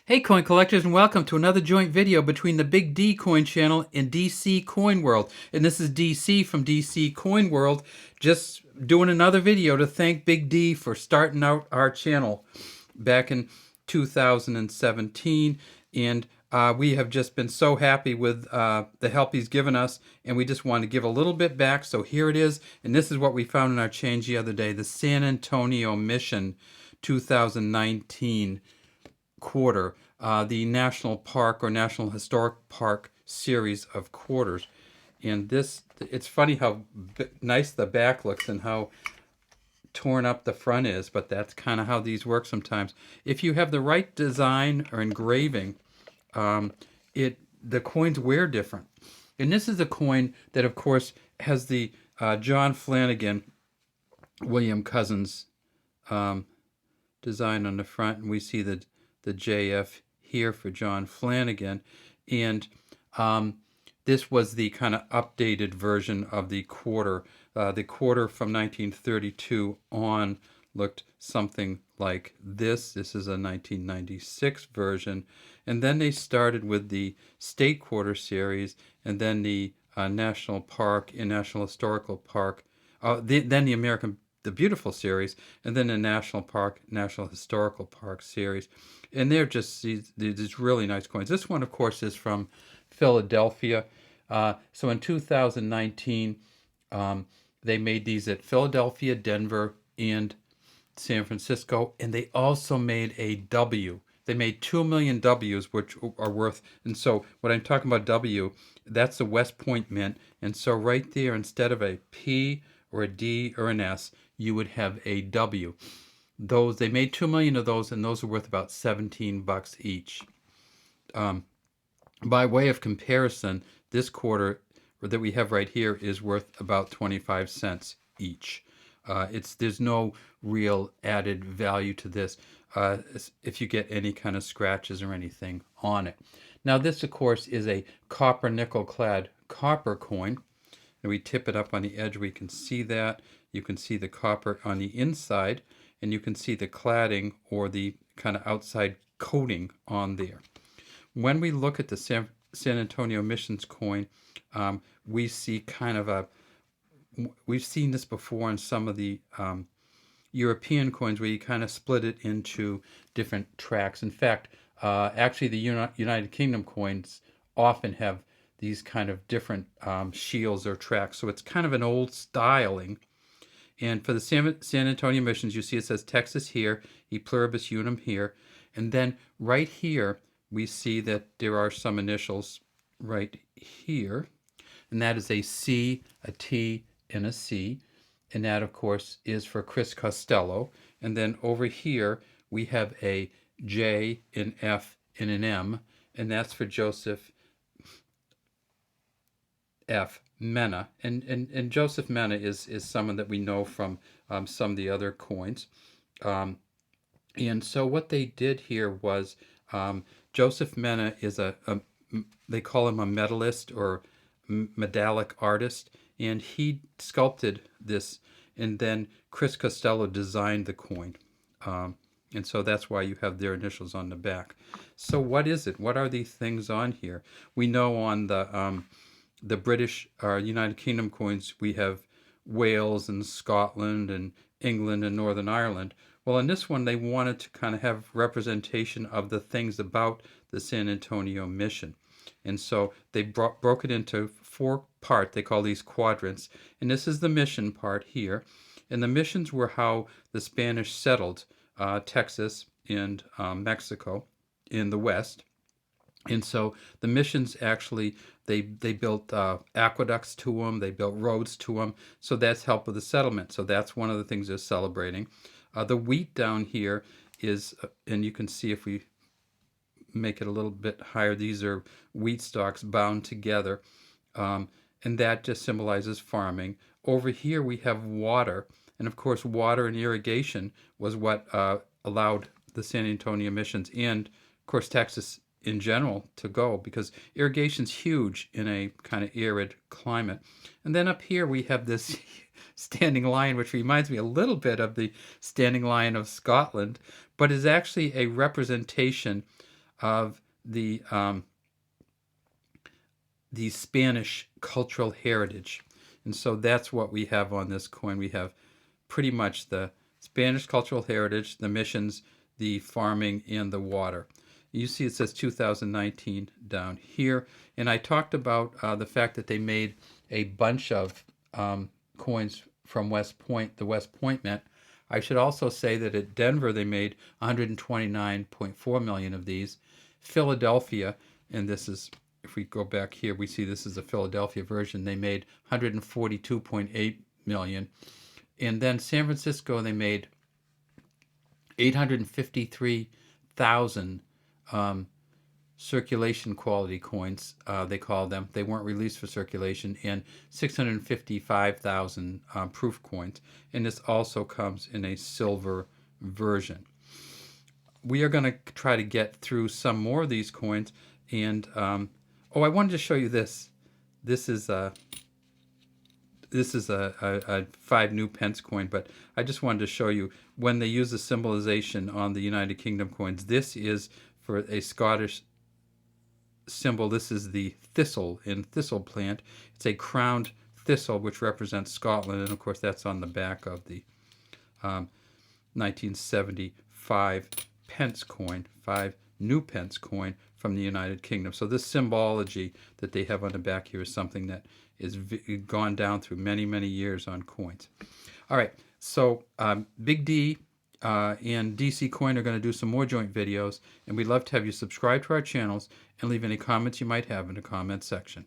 Hey coin collectors, and welcome to another joint video between the Big D Coin channel and DC Coin World. And this is DC from DC Coin World, just doing another video to thank Big D for starting out our channel back in 2017. And we have just been so happy with the help he's given us, and we just want to give a little bit back. So here it is, and this is what we found in our change the other day, the San Antonio Mission 2019 quarter, the National Park or National Historic Park series of quarters. And this, it's funny how nice the back looks and how torn up the front is, but that's kind of how these work sometimes. If you have the right design or engraving, the coins wear different. And this is a coin that, of course, has the John Flanagan, William Cousins design on the front, and we see the JF here for John Flanagan. And this was the kind of updated version of the quarter. The quarter from 1932 on looked something like this. This is a 1996 version. And then they started with the State Quarter series, and then the National Park and National Historical Park, then the Beautiful series, and then the National Park, National Historical Park series. And they're just these really nice coins. This one, of course, is from Philadelphia. So in 2019, they made these at Philadelphia, Denver, and San Francisco. And they also made a W. They made 2 million W's, which are worth, and so when I'm talking about W, that's the West Point Mint. And so right there, instead of a P or a D or an S, you would have a W. Those, they made 2 million of those, and those are worth about $17 each. By way of comparison, this quarter that we have right here is worth about 25 cents each. There's no real added value to this if you get any kind of scratches or anything on it. Now this, of course, is a copper nickel clad copper coin. And we tip it up on the edge, we can see that. You can see the copper on the inside, and you can see the cladding or the kind of outside coating on there. When we look at the San Antonio Missions coin, we see kind of we've seen this before in some of the European coins where you kind of split it into different tracks. In fact, actually the United Kingdom coins often have these kind of different shields or tracks. So it's kind of an old styling. And for the San Antonio Missions, you see it says Texas here, E Pluribus Unum here. And then right here, we see that there are some initials right here. And that is a C, a T, and a C. And that, of course, is for Chris Costello. And then over here, we have a J, an F, and an M. And that's for Joseph F. Mena. And Joseph Mena is someone that we know from some of the other coins. And so what they did here was Joseph Mena is they call him a medalist or medallic artist, and he sculpted this, and then Chris Costello designed the coin. And so that's why you have their initials on the back. So what is it? What are these things on here? We know on the British or United Kingdom coins, we have Wales and Scotland and England and Northern Ireland. Well, in this one, they wanted to kind of have representation of the things about the San Antonio Mission. And so they broke it into 4 parts. They call these quadrants. And this is the mission part here. And the missions were how the Spanish settled Texas and Mexico in the West. And so the missions actually, they built aqueducts to them, they built roads to them. So that's help with the settlement. So that's one of the things they're celebrating. The wheat down here is, and you can see if we make it a little bit higher, these are wheat stalks bound together. And that just symbolizes farming. Over here we have water. And of course, water and irrigation was what allowed the San Antonio Missions and, of course, Texas in general to go, because irrigation's huge in a kind of arid climate. And then up here we have this standing lion, which reminds me a little bit of the standing lion of Scotland, but is actually a representation of the Spanish cultural heritage. And so that's what we have on this coin. We have pretty much the Spanish cultural heritage, the missions, the farming, and the water. You see it says 2019 down here. And I talked about the fact that they made a bunch of coins from West Point, the West Point Mint. I should also say that at Denver they made 129.4 million of these. Philadelphia, and this is, if we go back here, we see this is a Philadelphia version. They made 142.8 million. And then San Francisco, they made 853,000 circulation quality coins, they call them. They weren't released for circulation, and 655,000 proof coins. And this also comes in a silver version. We are going to try to get through some more of these coins. And I wanted to show you this. This is a 5 new pence coin, but I just wanted to show you when they use the symbolization on the United Kingdom coins. This is for a Scottish symbol. This is the thistle in thistle plant. It's a crowned thistle, which represents Scotland, and of course that's on the back of the 1975 pence coin, 5 new pence coin from the United Kingdom. So this symbology that they have on the back here is something that is gone down through many, many years on coins. All right, so Big D and DC Coin are going to do some more joint videos, and we'd love to have you subscribe to our channels and leave any comments you might have in the comment section.